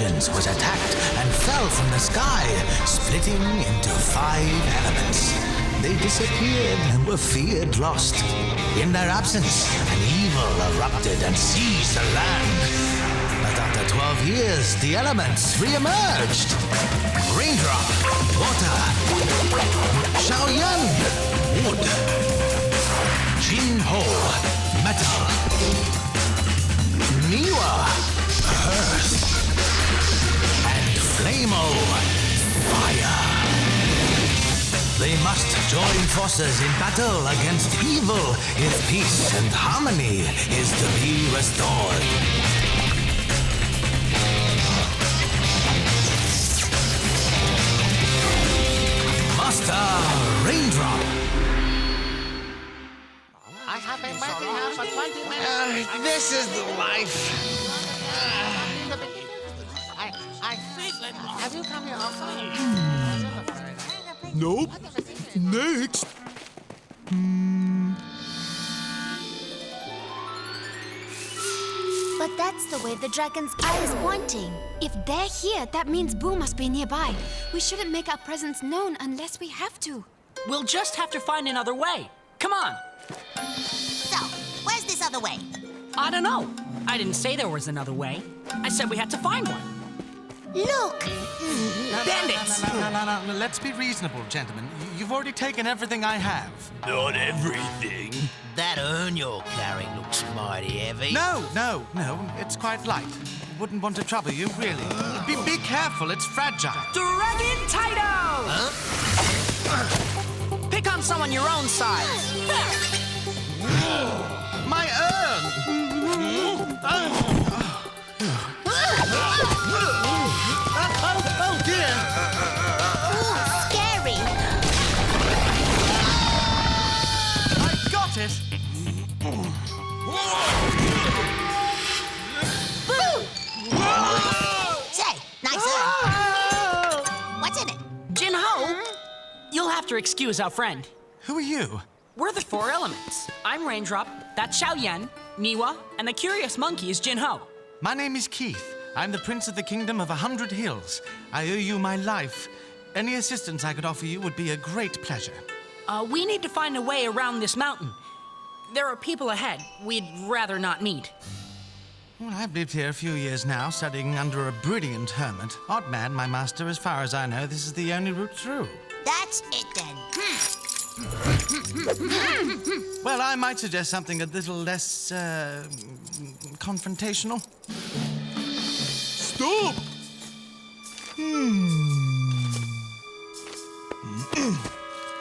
intelligence was attacked and fell from the sky, splitting into 5 elements. They disappeared and were feared lost. In their absence, an evil erupted and seized the land. But after 12 years, the elements re-emerged. Raindrop, water. Xiaoyan, wood. Jinho, metal. Niwa, earth. And Flamo, fire. They must join forces in battle against evil if peace and harmony is to be restored. Master Raindrop. I have been waiting here for 20 minutes. This is the life. Have you come here also? Nope. Next. But that's the way the dragon's eye is pointing. If they're here, that means Boo must be nearby. We shouldn't make our presence known unless we have to. We'll just have to find another way. Come on. So, where's this other way? I don't know. I didn't say there was another way. I said we had to find one. Look! Bandits! No. Let's be reasonable, gentlemen. You've already taken everything I have. Not everything. That urn you're carrying looks mighty heavy. No. It's quite light. Wouldn't want to trouble you, really. Be careful, it's fragile. Dragon Taito! Pick on someone your own size. My urn! Oh dear! Scary! I got it! Say, nice urn. What's in it? Jinho, you'll have to excuse our friend. Who are you? We're the 4 elements. I'm Raindrop, that's Xiaoyan, Niwa, and the curious monkey is Jinho. My name is Keith. I'm the Prince of the Kingdom of 100 Hills. I owe you my life. Any assistance I could offer you would be a great pleasure. We need to find a way around this mountain. There are people ahead we'd rather not meet. Well, I've lived here a few years now, studying under a brilliant hermit. Odd man, my master. As far as I know, this is the only route through. That's it then. Well, I might suggest something a little less, confrontational. Stop!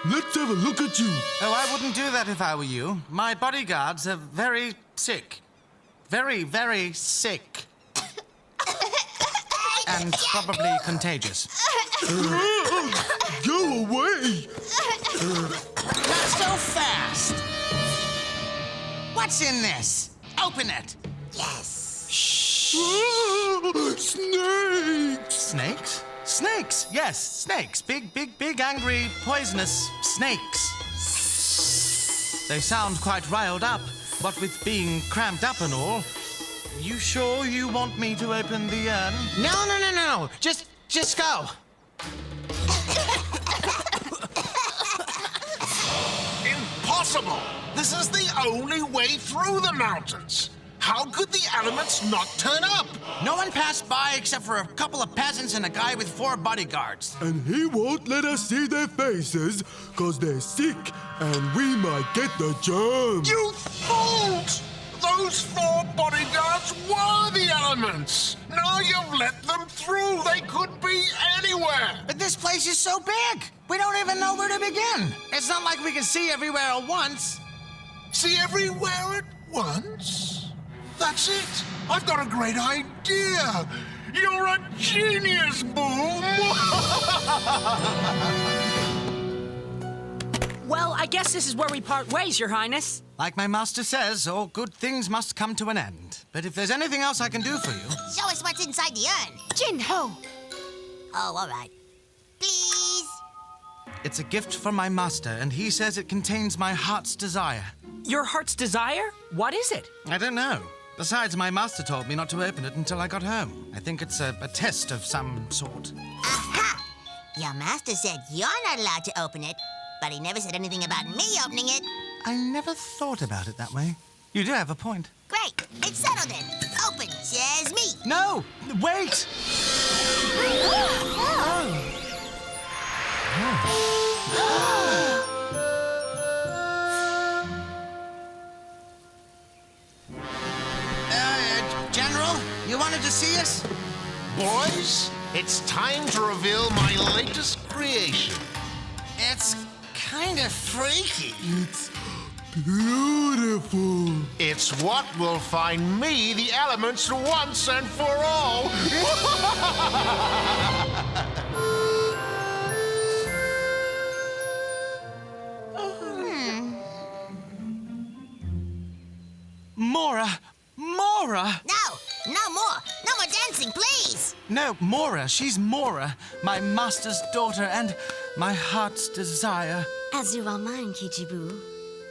Let's have a look at you. Oh, I wouldn't do that if I were you. My bodyguards are very sick. Very, very sick. And probably contagious. Go away! Not so fast! What's in this? Open it! Yes. Snakes! Snakes? Snakes! Yes, snakes. Big, angry, poisonous snakes. They sound quite riled up, what with being cramped up and all. You sure you want me to open the urn? No. Just go. Impossible! This is the only way through the mountains. How could the elements not turn up? No one passed by except for a couple of peasants and a guy with 4 bodyguards. And he won't let us see their faces, 'cause they're sick, and we might get the germs. You fools! Those 4 bodyguards were the elements. Now you've let them through. They could be anywhere. But this place is so big. We don't even know where to begin. It's not like we can see everywhere at once. See everywhere at once? That's it. I've got a great idea. You're a genius, Boom. Well, I guess this is where we part ways, Your Highness. Like my master says, all good things must come to an end. But if there's anything else I can do for you... Show us what's inside the urn. Jinho! Oh, all right. Please. It's a gift from my master, and he says it contains my heart's desire. Your heart's desire? What is it? I don't know. Besides, my master told me not to open it until I got home. I think it's a test of some sort. Aha! Your master said you're not allowed to open it, but he never said anything about me opening it. I never thought about it that way. You do have a point. Great, it's settled then. Open, says me. No! Wait! General, you wanted to see us? Boys, it's time to reveal my latest creation. It's kind of freaky. It's beautiful. It's what will find me the elements once and for all. Mora! Mora! No more dancing, please. No, Mora. She's Mora, my master's daughter and my heart's desire. As you are mine, Kichibu.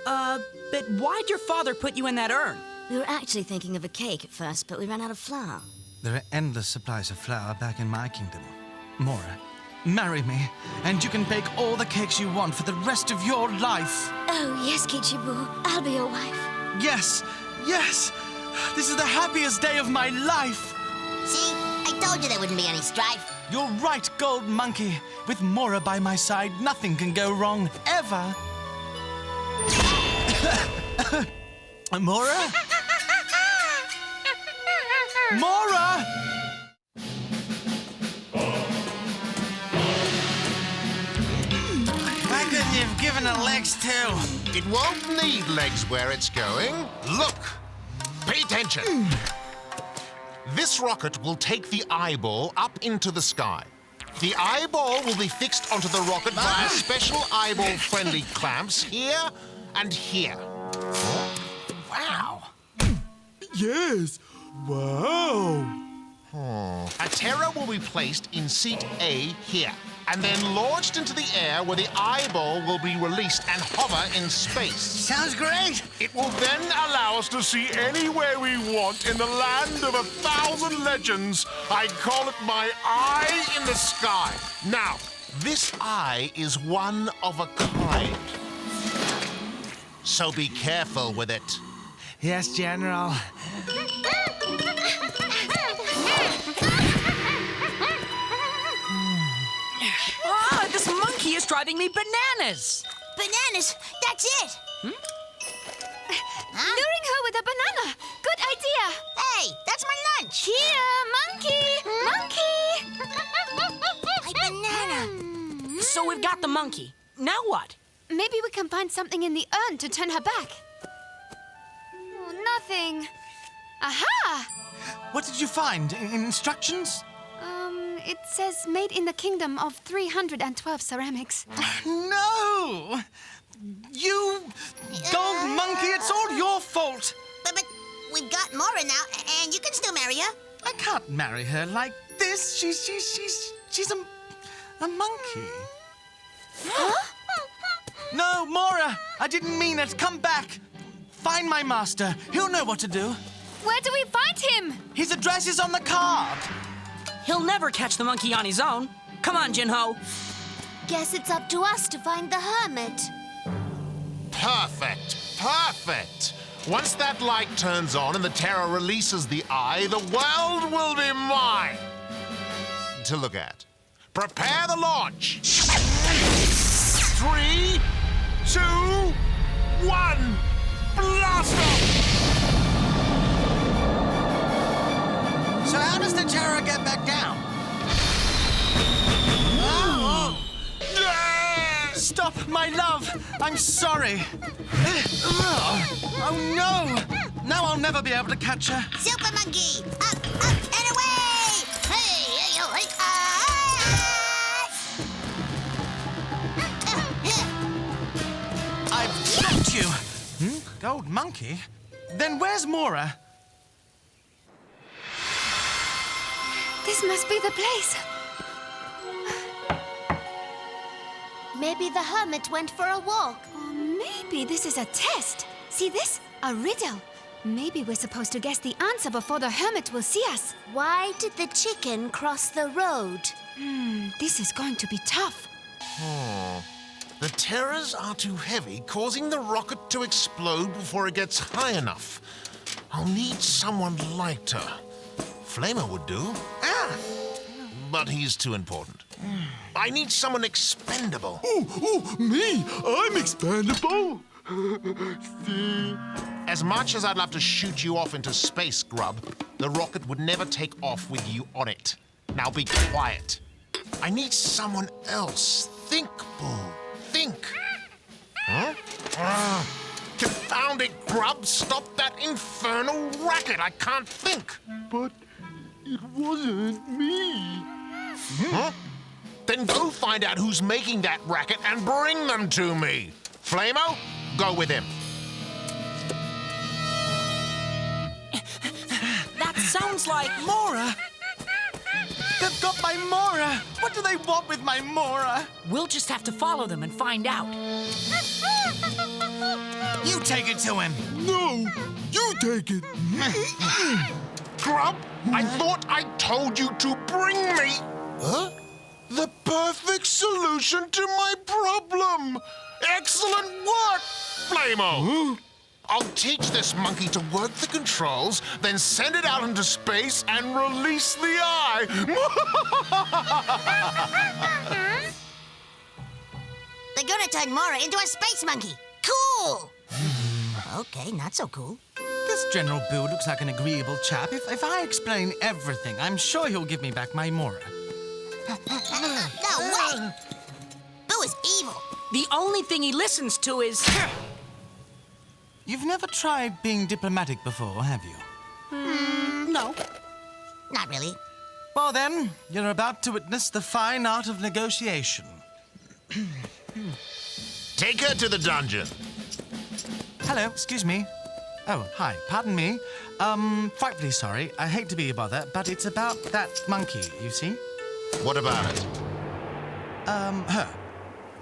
But why'd your father put you in that urn? We were actually thinking of a cake at first, but we ran out of flour. There are endless supplies of flour back in my kingdom. Mora, marry me, and you can bake all the cakes you want for the rest of your life. Oh, yes, Kichibu. I'll be your wife. Yes, yes! This is the happiest day of my life! See, I told you there wouldn't be any strife. You're right, Gold Monkey. With Mora by my side, nothing can go wrong, ever. Mora? Mora! Why couldn't you have given it legs too? It won't need legs where it's going. Look! Pay attention! This rocket will take the eyeball up into the sky. The eyeball will be fixed onto the rocket via special eyeball-friendly clamps here and here. Wow. Yes. Wow. A terror will be placed in seat A here, and then launched into the air where the eyeball will be released and hover in space. Sounds great. It will then allow us to see anywhere we want in the land of 1,000 legends. I call it my eye in the sky. Now, this eye is one of a kind. So be careful with it. Yes, General. This monkey is driving me bananas. Bananas, that's it. Luring her with a banana. Good idea. Hey, that's my lunch. Here, monkey. My banana. So we've got the monkey. Now what? Maybe we can find something in the urn to turn her back. Oh, nothing. Aha! What did you find? Instructions? It says made in the kingdom of 312 ceramics. No! You Gold Monkey, it's all your fault. But we've got Mora now, and you can still marry her. I can't marry her like this. She's a monkey. No, Mora, I didn't mean it. Come back. Find my master. He'll know what to do. Where do we find him? His address is on the card. He'll never catch the monkey on his own. Come on, Jinho. Guess it's up to us to find the hermit. Perfect. Perfect. Once that light turns on and the terror releases the eye, the world will be mine to look at. Prepare the launch. 3, 2, 1. Blast off! So how does the terror get back down? Stop, my love. I'm sorry. Oh, no. Now I'll never be able to catch her. Super monkey, up, and away! Hey, oh, hey, I've got you. Gold Monkey? Then where's Mora? This must be the place. Maybe the hermit went for a walk. Or maybe this is a test. See this? A riddle. Maybe we're supposed to guess the answer before the hermit will see us. Why did the chicken cross the road? This is going to be tough. The terrors are too heavy, causing the rocket to explode before it gets high enough. I'll need someone lighter. Flamer would do. But he's too important. I need someone expendable. Oh, me! I'm expandable! See? As much as I'd love to shoot you off into space, Grub, the rocket would never take off with you on it. Now be quiet. I need someone else. Think, Boo. Think. Huh? Confound it, Grub! Stop that infernal racket! I can't think! But it wasn't me. Huh? Then go find out who's making that racket and bring them to me. Flamo, go with him. That sounds like... Mora! They've got my Mora! What do they want with my Mora? We'll just have to follow them and find out. You take it to him! No, you take it. Grub, I thought I told you to bring me... Huh? The perfect solution to my problem! Excellent work, Flamo! I'll teach this monkey to work the controls, then send it out into space and release the eye! They're gonna turn Mora into a space monkey. Cool! Okay, not so cool. This General Boo looks like an agreeable chap. If I explain everything, I'm sure he'll give me back my Mora. No way! Boo is evil. The only thing he listens to is... You've never tried being diplomatic before, have you? No. Not really. Well then, you're about to witness the fine art of negotiation. Take her to the dungeon. Hello, excuse me. Oh, hi, pardon me. Frightfully sorry. I hate to be a bother, but it's about that monkey, you see? What about it? Her.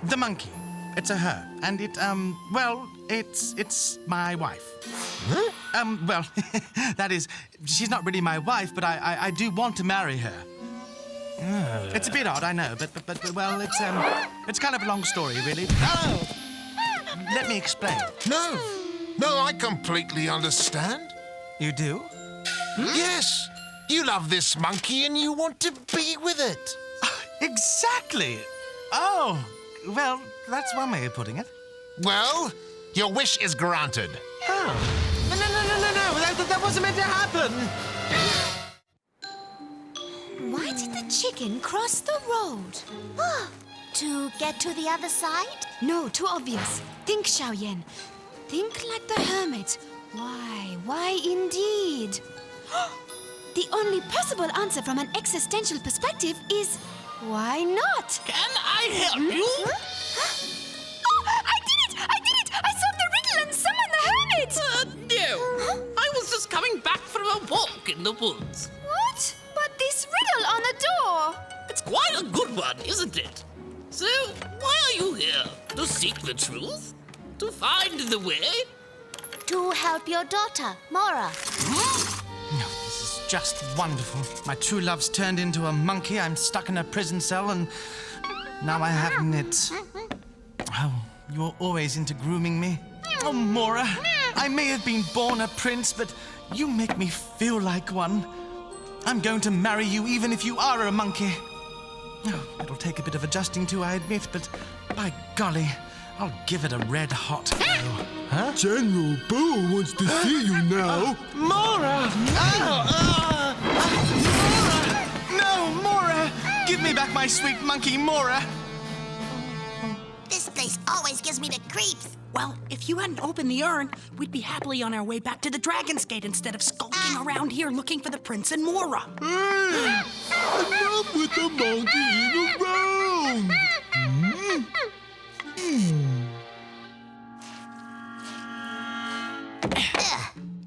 The monkey. It's a her. And it, well, it's my wife. Huh? Well, that is, she's not really my wife, but I do want to marry her. It's a bit odd, I know, but well, it's kind of a long story, really. Oh! Let me explain. No, I completely understand. You do? Yes, you love this monkey and you want to be with it. Exactly. Oh, well, that's one way of putting it. Well, your wish is granted. Oh. No, that wasn't meant to happen. Why did the chicken cross the road? To get to the other side? No, too obvious. Think, Xiaoyan. Think like the hermit. Why indeed? The only possible answer from an existential perspective is, why not? Can I help you? Oh, I did it! I solved the riddle and summoned the hermit! No. I was just coming back from a walk in the woods. What? But this riddle on the door! It's quite a good one, isn't it? So, why are you here? To seek the truth? To find the way? To help your daughter, Mora. No, this is just wonderful. My true love's turned into a monkey. I'm stuck in a prison cell, and now I have nits. Oh, you're always into grooming me. Oh, Mora, I may have been born a prince, but you make me feel like one. I'm going to marry you even if you are a monkey. Oh, it'll take a bit of adjusting to, I admit, but by golly, I'll give it a red hot go. Huh? General Boo wants to see you now. Mora! Mora! No, Mora! Give me back my sweet monkey, Mora! This place always gives me the creeps. Well, if you hadn't opened the urn, we'd be happily on our way back to the Dragon's Gate instead of skulking around here looking for the prince and Mora. Hey, enough with the monkeying around.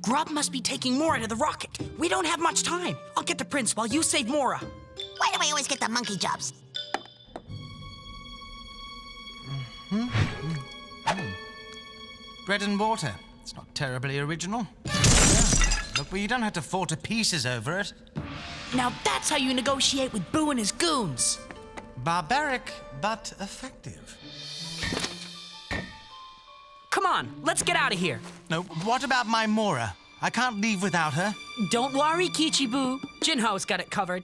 Grub must be taking Mora to the rocket. We don't have much time. I'll get the prince while you save Mora. Why do I always get the monkey jobs? Bread and water. It's not terribly original. Look, well, you don't have to fall to pieces over it. Now that's how you negotiate with Boo and his goons. Barbaric, but effective. Come on, let's get out of here. No, what about my Mora? I can't leave without her. Don't worry, Kichi-Boo. Jinho's got it covered.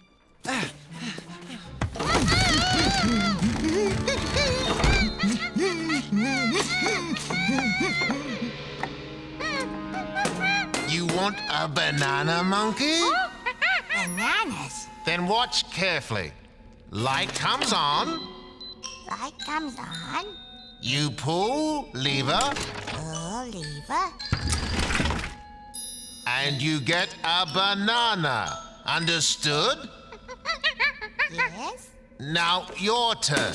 You want a banana, monkey? Bananas. Then watch carefully. Light comes on. Light comes on. You pull lever, Pull lever. and you get a banana. Understood? Yes. Now your turn.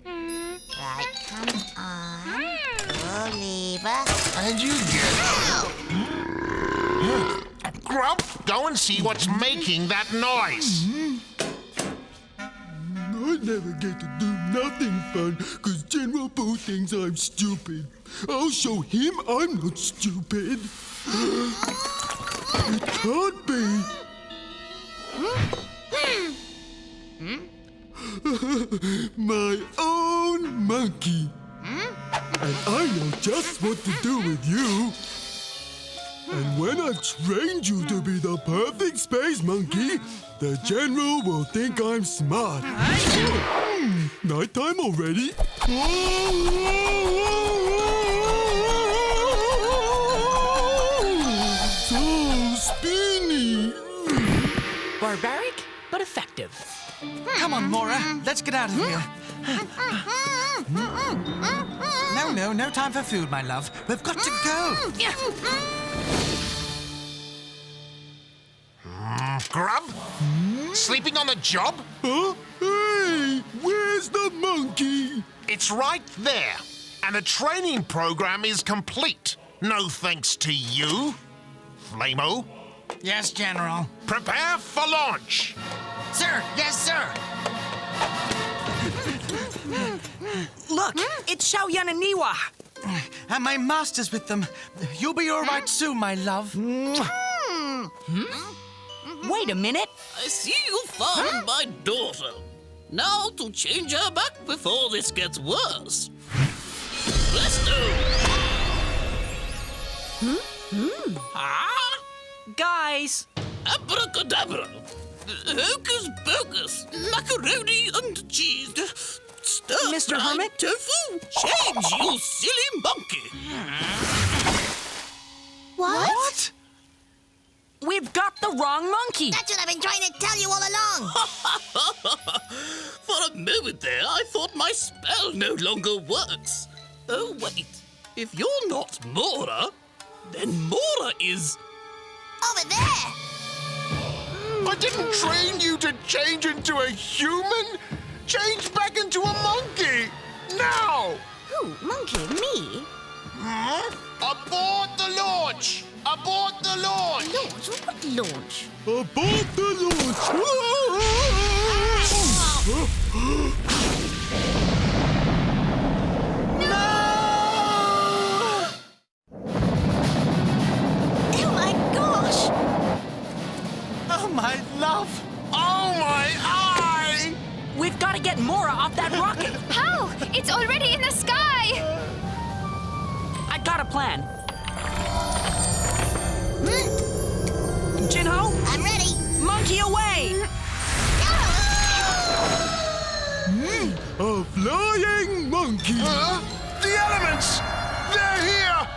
Light comes on. Pull lever. And you get... Grump, go and see what's making that noise. I never get to do nothing fun because General Boo thinks I'm stupid. I'll show him I'm not stupid. It can't be. My own monkey. And I know just what to do with you. And when I've trained you to be the perfect space monkey, the General will think I'm smart. Nighttime already? So spinny. Barbaric, but effective. Come on, Mora. Let's get out of here. No time for food, my love. We've got to go. Grub? Sleeping on the job? Huh? Hey, where's the monkey? It's right there. And the training program is complete. No thanks to you, Flamo. Yes, General. Prepare for launch. Sir, yes, sir. Look, it's Xiaoyan and Niwa. And my master's with them. You'll be all right soon, my love. Wait a minute. I see you found my daughter. Now to change her back before this gets worse. Presto! Guys, Abracadabra! Hocus pocus! Macaroni and cheese! Stir Mr. Hermit? Tofu! Change, you silly monkey! What? we've got the wrong monkey. That's what I've been trying to tell you all along. For a moment there, I thought my spell no longer works. Oh, wait. If you're not Mora, then Mora is... Over there. I didn't train you to change into a human. Change back into a monkey. Now! Who? Monkey? Me? Abort the launch! Abort the launch! Launch? What launch? Abort the launch! Oh my gosh! Oh, my love. Oh my eye! We've got to get Mora off that rocket. How? It's already in the sky! I got a plan. Jinho, I'm ready. monkey away! A flying monkey! The elements! They're here!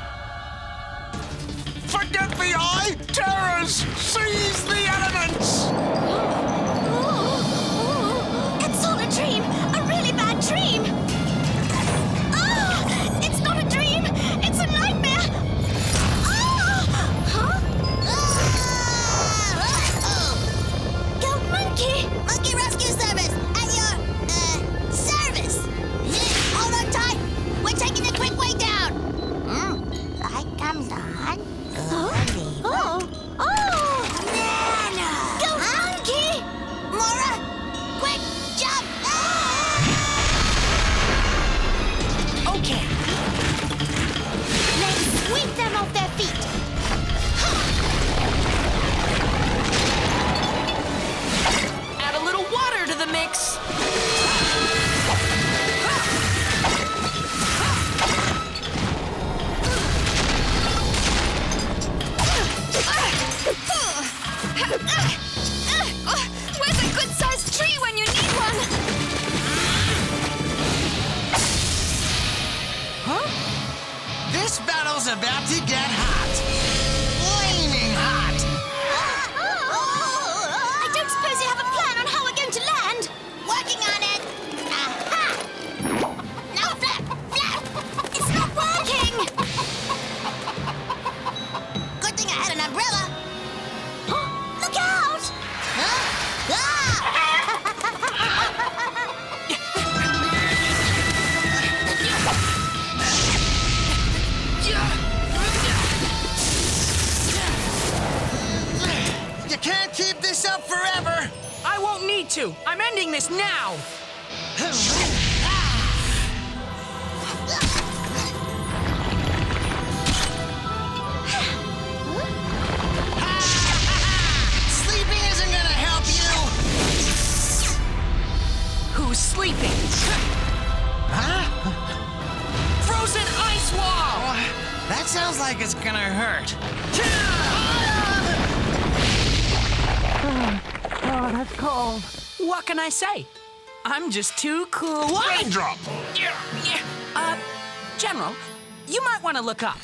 Forget the eye! Terrors! Seize the elements! It's all a dream! A really bad dream! Oh! It's not a dream! It's a nightmare! Oh! Huh? Where's a good-sized tree when you need one? This battle's about to get hot. Flaming hot. I don't suppose you have a plan on how we're going to land? Working on it. Aha! Now flap, flap. It's not working! Good thing I had an umbrella. Look out! Huh? You can't keep this up forever. I won't need to. I'm ending this now. Sleeping isn't gonna help you. Who's sleeping? Huh? Frozen ice wall! Oh, that sounds like it's gonna hurt. Oh, that's cold. What can I say? I'm just too cool. What? Raindrop! General, you might want to look up.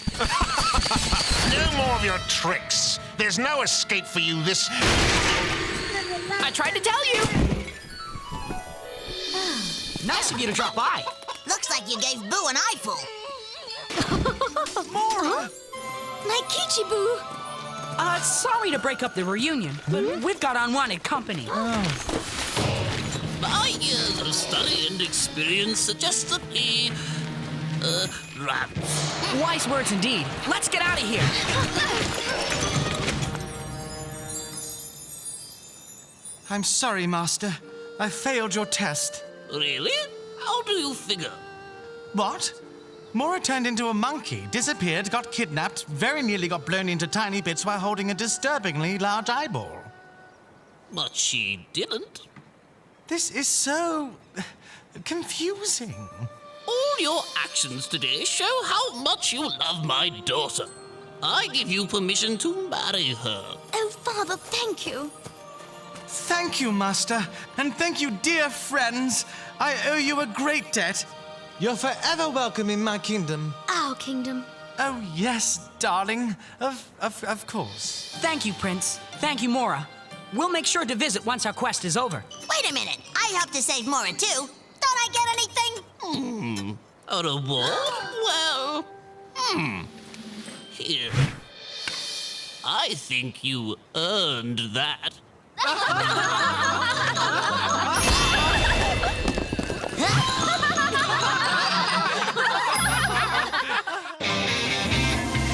No more of your tricks. There's no escape for you this... I tried to tell you. Nice of you to drop by. Looks like you gave Boo an eyeful. Mora! My Kichiboo! Sorry to break up the reunion, but we've got unwanted company. My years of study and experience suggest that he, rants. Wise words indeed. Let's get out of here. I'm sorry, Master. I failed your test. Really? How do you figure? What? Mora turned into a monkey, disappeared, got kidnapped, very nearly got blown into tiny bits while holding a disturbingly large eyeball. But she didn't. This is so... confusing. All your actions today show how much you love my daughter. I give you permission to marry her. Oh, Father, thank you. Thank you, Master, and thank you, dear friends. I owe you a great debt. You're forever welcome in my kingdom. Our kingdom. Oh, yes, darling. Of course. Thank you, Prince. Thank you, Mora. We'll make sure to visit once our quest is over. Wait a minute. I helped to save Mora, too. Don't I get anything? A reward? Well, here. I think you earned that.